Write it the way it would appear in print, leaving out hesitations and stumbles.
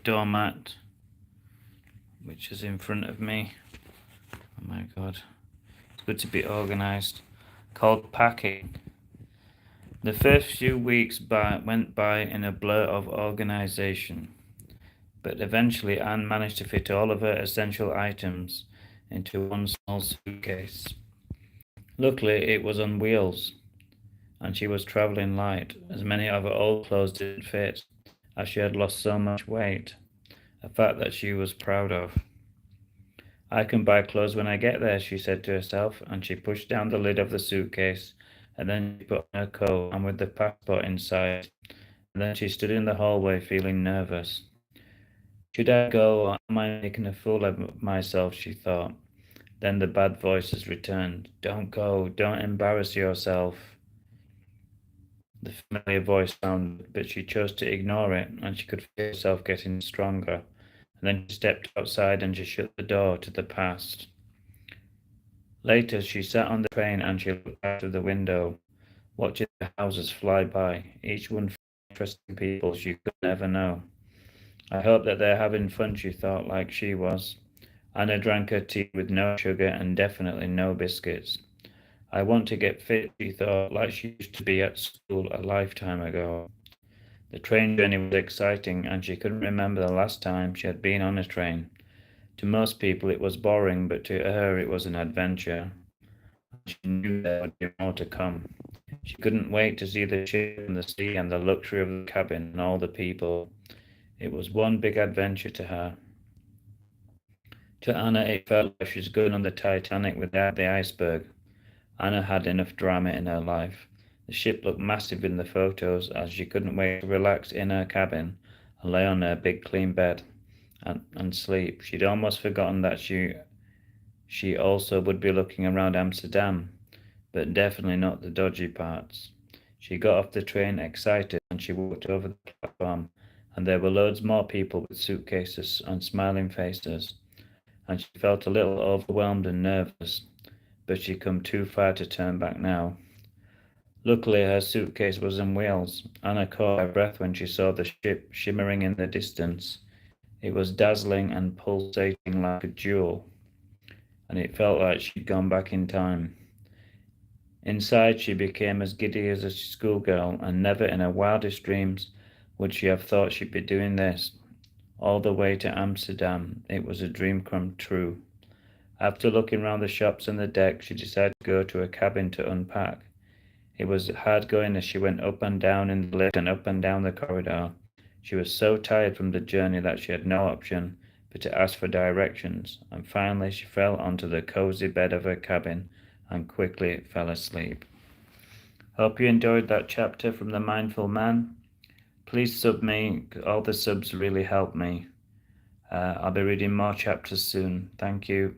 doormat, which is in front of me. Oh my god. It's good to be organised. Called packing. The first few weeks went by in a blur of organisation, but eventually Anne managed to fit all of her essential items into one small suitcase. Luckily, it was on wheels, and she was travelling light, as many of her old clothes didn't fit, as she had lost so much weight, a fact that she was proud of. I can buy clothes when I get there, she said to herself, and she pushed down the lid of the suitcase, and then she put on her coat and with the passport inside, and then she stood in the hallway feeling nervous. Should I go, or am I making a fool of myself, she thought. Then the bad voices returned. Don't go, don't embarrass yourself. The familiar voice sounded, but she chose to ignore it, and she could feel herself getting stronger. And then she stepped outside and she shut the door to the past. Later, she sat on the train and she looked out of the window, watching the houses fly by, each one full of interesting people she could never know. I hope that they're having fun, she thought, like she was. Anna drank her tea with no sugar and definitely no biscuits. I want to get fit, she thought, like she used to be at school a lifetime ago. The train journey was exciting, and she couldn't remember the last time she had been on a train. To most people it was boring, but to her it was an adventure. She knew there would be more to come. She couldn't wait to see the ship and the sea and the luxury of the cabin and all the people. It was one big adventure to her. To Anna, it felt like she was going on the Titanic without the iceberg. Anna had enough drama in her life. The ship looked massive in the photos as she couldn't wait to relax in her cabin and lay on her big clean bed and sleep. She'd almost forgotten that she also would be looking around Amsterdam, but definitely not the dodgy parts. She got off the train excited and she walked over the platform, and there were loads more people with suitcases and smiling faces, and she felt a little overwhelmed and nervous, but she'd come too far to turn back now. Luckily, her suitcase was on wheels. Anna caught her breath when she saw the ship shimmering in the distance. It was dazzling and pulsating like a jewel, and it felt like she'd gone back in time. Inside, she became as giddy as a schoolgirl, and never in her wildest dreams would she have thought she'd be doing this. All the way to Amsterdam, it was a dream come true. After looking round the shops and the deck, she decided to go to a cabin to unpack. It was hard going as she went up and down in the lift and up and down the corridor. She was so tired from the journey that she had no option but to ask for directions, and finally she fell onto the cozy bed of her cabin and quickly fell asleep. Hope you enjoyed that chapter from The Mindful Man. Please sub me, all the subs really help me. I'll be reading more chapters soon. Thank you.